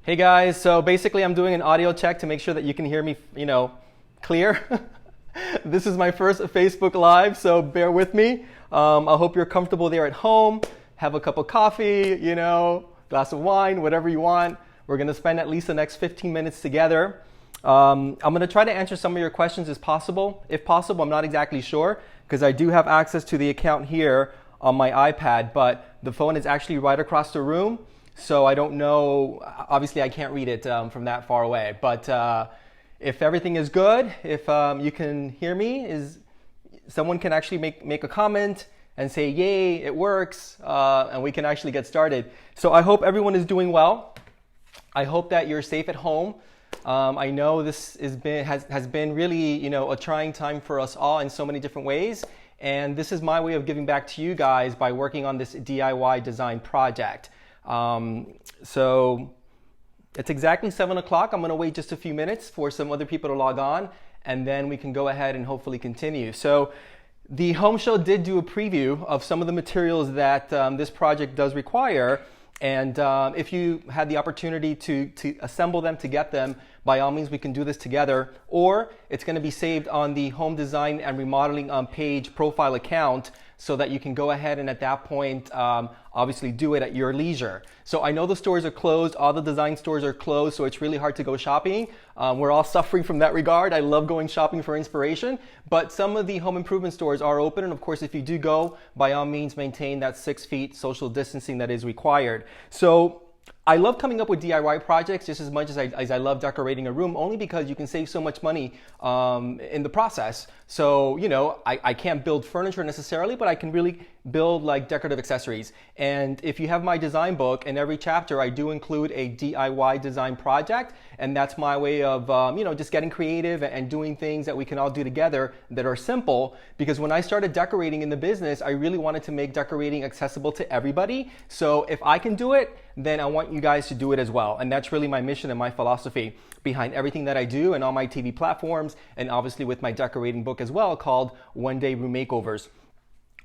Hey guys, so basically I'm doing an audio check to make sure that you can hear me, clear. This is my first Facebook Live, so bear with me. I hope you're comfortable there at home. Have a cup of coffee, glass of wine, whatever you want. We're gonna spend at least the next 15 minutes together. I'm gonna try to answer some of your questions as possible. If possible, I'm not exactly sure because I do have access to the account here on my iPad, but the phone is actually right across the room. So I don't know, obviously I can't read it from that far away, but if everything is good, if you can hear me, someone can actually make a comment and say, yay, it works, and we can actually get started. So I hope everyone is doing well. I hope that you're safe at home. I know this has been really, a trying time for us all in so many different ways. And this is my way of giving back to you guys by working on this DIY design project. So it's exactly 7 o'clock. I'm going to wait just a few minutes for some other people to log on, and then we can go ahead and hopefully continue. So the home show did do a preview of some of the materials that this project does require. And if you had the opportunity to assemble them, to get them, by all means, we can do this together. Or it's going to be saved on the home design and remodeling page profile account so that you can go ahead and at that point, obviously do it at your leisure. So I know the stores are closed. All the design stores are closed, so it's really hard to go shopping. We're all suffering from that regard. I love going shopping for inspiration, but some of the home improvement stores are open. And of course, if you do go, by all means, maintain that 6 feet social distancing that is required. So I love coming up with DIY projects just as much as I love decorating a room, only because you can save so much money in the process. So, I can't build furniture necessarily, but I can really build like decorative accessories. And if you have my design book, in every chapter, I do include a DIY design project. And that's my way of, just getting creative and doing things that we can all do together that are simple. Because when I started decorating in the business, I really wanted to make decorating accessible to everybody. So if I can do it, then I want you guys to do it as well. And that's really my mission and my philosophy behind everything that I do and on my TV platforms, and obviously with my decorating book as well called One Day Room Makeovers.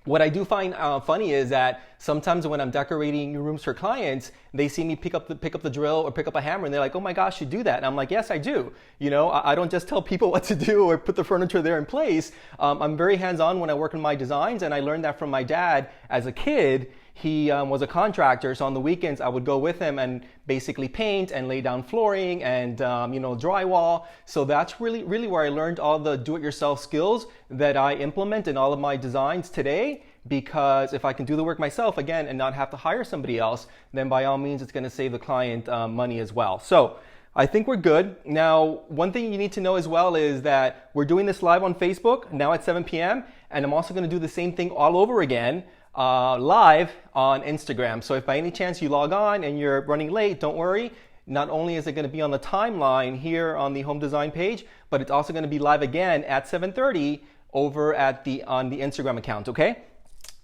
What I do find funny is that sometimes when I'm decorating rooms for clients, they see me pick up the drill or pick up a hammer and they're like, oh my gosh, you do that. And I'm like, yes, I do. I don't just tell people what to do or put the furniture there in place. I'm very hands-on when I work on my designs, and I learned that from my dad as a kid. He was a contractor, so on the weekends I would go with him and basically paint and lay down flooring and drywall. So that's really where I learned all the do-it-yourself skills that I implement in all of my designs today. Because if I can do the work myself again and not have to hire somebody else, then by all means it's going to save the client money as well. So I think we're good. Now, one thing you need to know as well is that we're doing this live on Facebook now at 7 p.m. and I'm also going to do the same thing all over again live on Instagram. So if by any chance you log on and you're running late, don't worry. Not only is it going to be on the timeline here on the home design page, but it's also going to be live again at 7:30 over on the Instagram account, okay?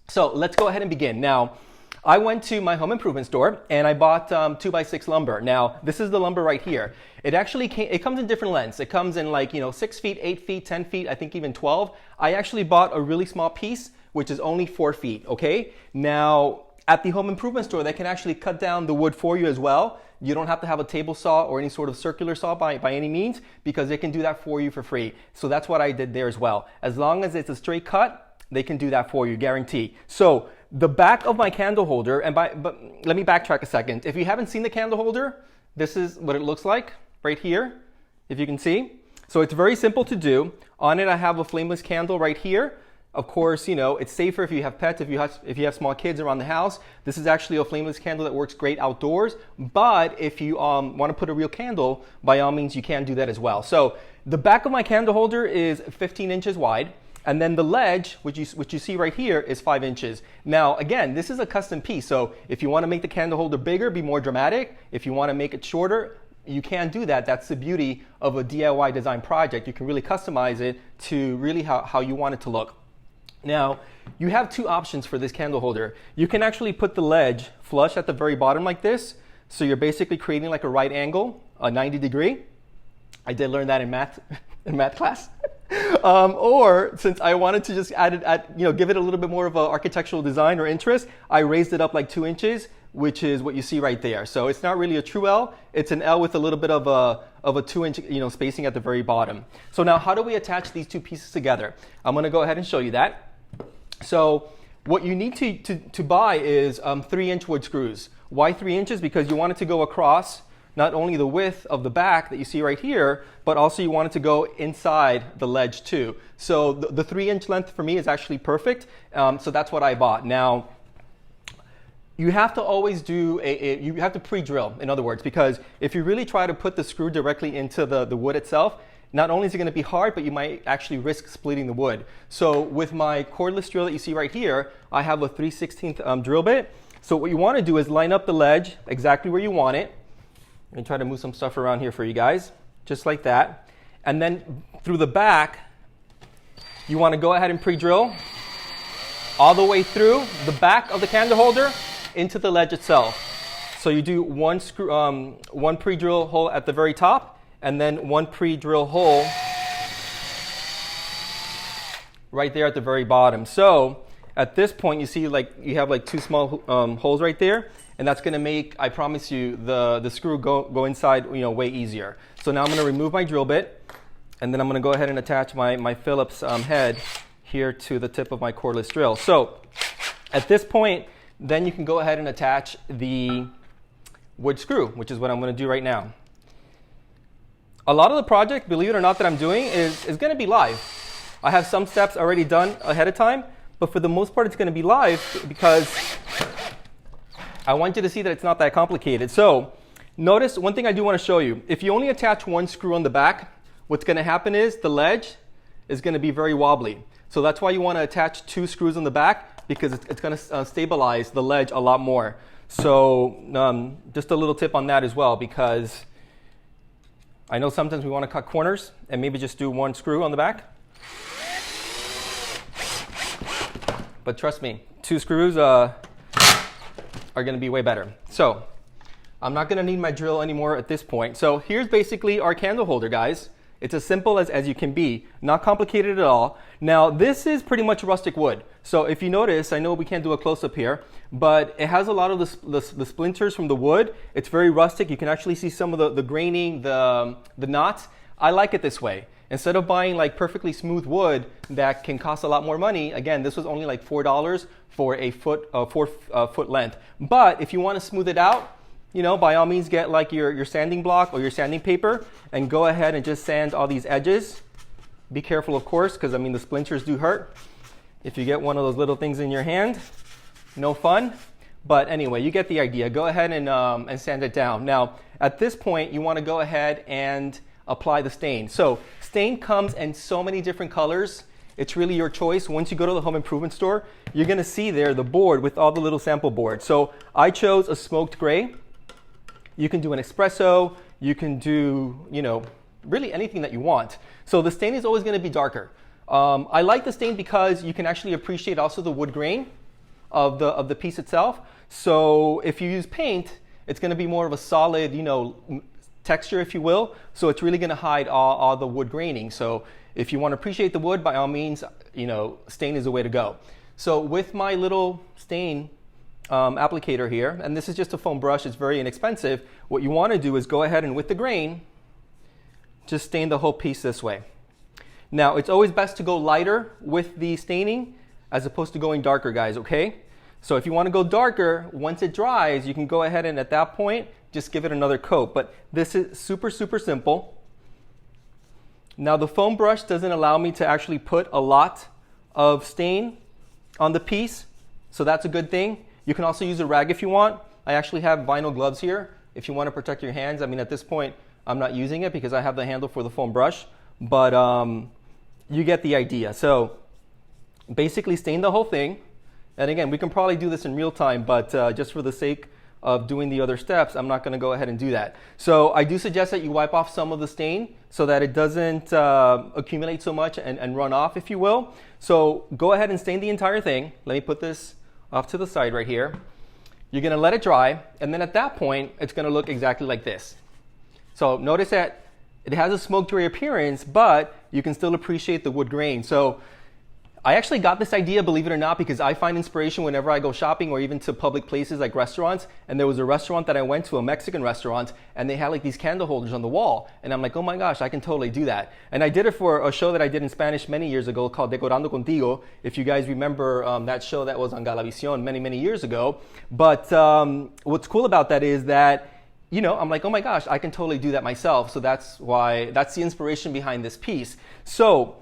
So let's go ahead and begin. Now, I went to my home improvement store and I bought 2x6 lumber. Now, this is the lumber right here. It comes in different lengths. It comes in 6 feet, 8 feet, 10 feet, I think even 12. I actually bought a really small piece, which is only 4 feet, okay? Now, at the home improvement store, they can actually cut down the wood for you as well. You don't have to have a table saw or any sort of circular saw by any means, because they can do that for you for free. So that's what I did there as well. As long as it's a straight cut, they can do that for you, guarantee. So the back of my candle holder, but let me backtrack a second. If you haven't seen the candle holder, this is what it looks like right here, if you can see. So it's very simple to do. On it, I have a flameless candle right here. Of course, it's safer if you have pets, if you have small kids around the house. This is actually a flameless candle that works great outdoors. But if you want to put a real candle, by all means, you can do that as well. So the back of my candle holder is 15 inches wide. And then the ledge, which you see right here, is 5 inches. Now, again, this is a custom piece. So if you want to make the candle holder bigger, be more dramatic. If you want to make it shorter, you can do that. That's the beauty of a DIY design project. You can really customize it to really how you want it to look. Now, you have two options for this candle holder. You can actually put the ledge flush at the very bottom like this. So you're basically creating like a right angle, a 90 degree. I did learn that in math class. Or since I wanted to just give it a little bit more of an architectural design or interest, I raised it up like 2 inches which is what you see right there. So it's not really a true L, it's an L with a little bit of a 2-inch spacing at the very bottom. So now how do we attach these two pieces together? I'm gonna go ahead and show you that. So what you need to buy is 3-inch wood screws. Why 3 inches? Because you want it to go across not only the width of the back that you see right here, but also you want it to go inside the ledge too. So the 3-inch length for me is actually perfect. So that's what I bought. Now, you have to always do you have to pre-drill, in other words, because if you really try to put the screw directly into the wood itself, not only is it going to be hard, but you might actually risk splitting the wood. So with my cordless drill that you see right here, I have a 3/16 drill bit. So what you want to do is line up the ledge exactly where you want it. I'm going to try to move some stuff around here for you guys, just like that. And then through the back, you want to go ahead and pre-drill all the way through the back of the candle holder into the ledge itself. So you do one pre-drill hole at the very top, and then one pre-drill hole right there at the very bottom. So at this point, you see you have like 2 small holes right there, and that's going to make, I promise you, the screw go inside way easier. So now I'm going to remove my drill bit, and then I'm going to go ahead and attach my Phillips head here to the tip of my cordless drill. So at this point, then you can go ahead and attach the wood screw, which is what I'm going to do right now. A lot of the project, believe it or not, that I'm doing is going to be live. I have some steps already done ahead of time, but for the most part, it's going to be live because I want you to see that it's not that complicated. So notice one thing I do want to show you. If you only attach one screw on the back, what's going to happen is the ledge is going to be very wobbly. So that's why you want to attach 2 screws on the back, because it's going to stabilize the ledge a lot more. So just a little tip on that as well, because I know sometimes we want to cut corners and maybe just do 1 screw on the back. But trust me, 2 screws are going to be way better. So I'm not going to need my drill anymore at this point. So here's basically our candle holder, guys. It's as simple as you can be, not complicated at all. Now this is pretty much rustic wood. So if you notice, I know we can't do a close-up here, but it has a lot of the splinters from the wood. It's very rustic. You can actually see some of the graining, the knots. I like it this way. Instead of buying like perfectly smooth wood that can cost a lot more money, again, this was only like $4 for a 4-foot length. But if you want to smooth it out, by all means get like your sanding block or your sanding paper and go ahead and just sand all these edges. Be careful, of course, because the splinters do hurt. If you get one of those little things in your hand, no fun. But anyway, you get the idea. Go ahead and sand it down. Now, at this point, you want to go ahead and apply the stain. So stain comes in so many different colors. It's really your choice. Once you go to the home improvement store, you're going to see there the board with all the little sample boards. So I chose a smoked gray. You can do an espresso. You can do, really anything that you want. So the stain is always going to be darker. I like the stain because you can actually appreciate also the wood grain of the piece itself. So if you use paint, it's going to be more of a solid, texture, if you will. So it's really going to hide all the wood graining. So if you want to appreciate the wood, by all means, stain is the way to go. So with my little stain applicator here, and this is just a foam brush, it's very inexpensive. What you want to do is go ahead and with the grain, just stain the whole piece this way. Now, it's always best to go lighter with the staining as opposed to going darker, guys, okay? So if you want to go darker, once it dries, you can go ahead and at that point, just give it another coat. But this is super, super simple. Now, the foam brush doesn't allow me to actually put a lot of stain on the piece, so that's a good thing. You can also use a rag if you want. I actually have vinyl gloves here if you want to protect your hands. At this point, I'm not using it because I have the handle for the foam brush, but you get the idea. So basically stain the whole thing. And again, we can probably do this in real time, but just for the sake of doing the other steps, I'm not going to go ahead and do that. So I do suggest that you wipe off some of the stain so that it doesn't accumulate so much and run off, if you will. So go ahead and stain the entire thing. Let me put this off to the side right here. You're going to let it dry, and then at that point, it's going to look exactly like this. So notice that it has a smoke gray appearance, but you can still appreciate the wood grain. So I actually got this idea, believe it or not, because I find inspiration whenever I go shopping or even to public places like restaurants. And there was a restaurant that I went to, a Mexican restaurant, and they had like these candle holders on the wall. And I'm like, oh my gosh, I can totally do that. And I did it for a show that I did in Spanish many years ago called Decorando Contigo. If you guys remember that show that was on Galavisión many, many years ago. But what's cool about that is that, you know, I'm like, oh my gosh, I can totally do that myself. So that's the inspiration behind this piece. So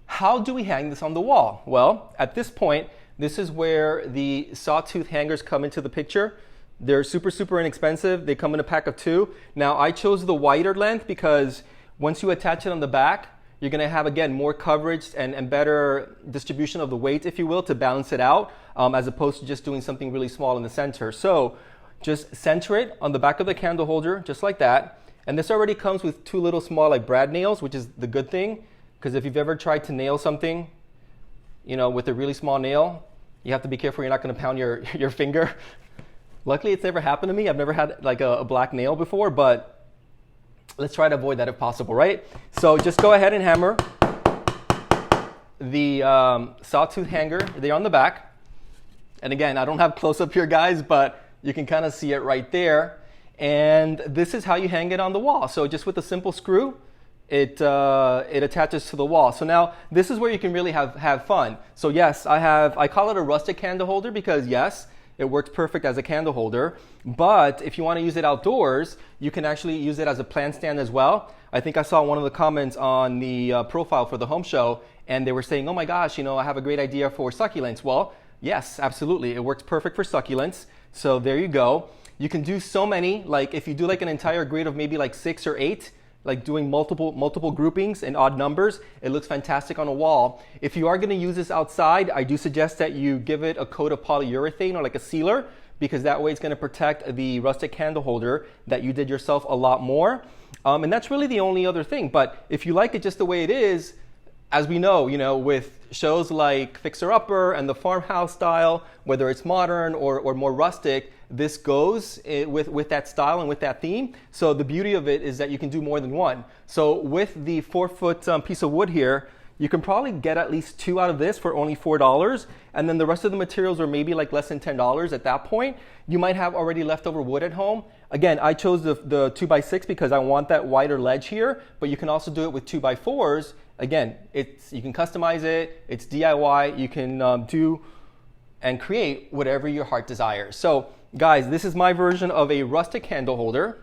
how do we hang this on the wall? Well, at this point, this is where the sawtooth hangers come into the picture. They're super, super inexpensive. They come in a pack of 2. Now, I chose the wider length because once you attach it on the back, you're gonna have, again, more coverage and better distribution of the weight, if you will, to balance it out, as opposed to just doing something really small in the center. So just center it on the back of the candle holder, just like that. And this already comes with 2 little small like brad nails, which is the good thing. Because if you've ever tried to nail something, you know, with a really small nail, you have to be careful you're not going to pound your finger. Luckily, it's never happened to me. I've never had like a black nail before, but let's try to avoid that if possible, right? So just go ahead and hammer the sawtooth hanger there on the back. And again, I don't have close up here, guys, but you can kind of see it right there. And this is how you hang it on the wall. So just with a simple screw, it attaches to the wall. So now this is where you can really have fun. So yes, I call it a rustic candle holder because yes, it works perfect as a candle holder. But if you want to use it outdoors, you can actually use it as a plant stand as well. I think I saw one of the comments on the profile for the home show, and they were saying, oh my gosh, you know, I have a great idea for succulents. Well, yes, absolutely. It works perfect for succulents. So there you go. You can do so many, like if you do like an entire grid of maybe like 6 or 8, like doing multiple groupings in odd numbers, it looks fantastic on a wall. If you are going to use this outside, I do suggest that you give it a coat of polyurethane or like a sealer, because that way it's going to protect the rustic candle holder that you did yourself a lot more. And that's really the only other thing. But if you like it just the way it is, as we know, you know, with shows like Fixer Upper and the farmhouse style, whether it's modern or more rustic, this goes with that style and with that theme. So the beauty of it is that you can do more than one. So with the 4-foot piece of wood here, you can probably get at least 2 out of this for only $4. And then the rest of the materials are maybe like less than $10 at that point. You might have already leftover wood at home. Again, I chose the 2x6 because I want that wider ledge here, but you can also do it with 2x4s. Again, you can customize it, it's DIY, you can do and create whatever your heart desires. So guys, this is my version of a rustic candle holder.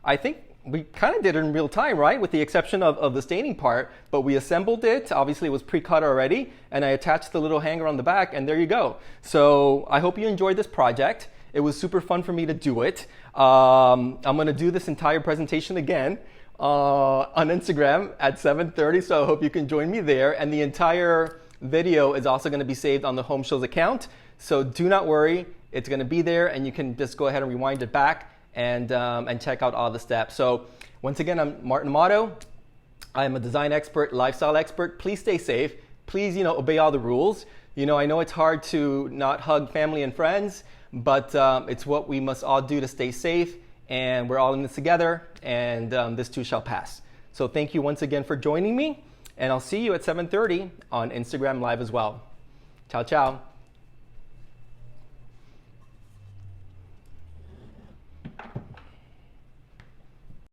I think we kind of did it in real time, right? With the exception of the staining part, but we assembled it. Obviously it was pre-cut already, and I attached the little hanger on the back, and there you go. So I hope you enjoyed this project. It was super fun for me to do it. I'm gonna do this entire presentation again on Instagram at 7:30, so I hope you can join me there. And the entire video is also going to be saved on the Home Show's account, so do not worry, it's going to be there, and you can just go ahead and rewind it back and check out all the steps. So once again, I'm Martin Amado. I'm a design expert, lifestyle expert. Please stay safe. Please, you know, obey all the rules. You know, I know it's hard to not hug family and friends, but it's what we must all do to stay safe. And we're all in this together, and this too shall pass. So thank you once again for joining me, and I'll see you at 7:30 on Instagram Live as well. Ciao, ciao.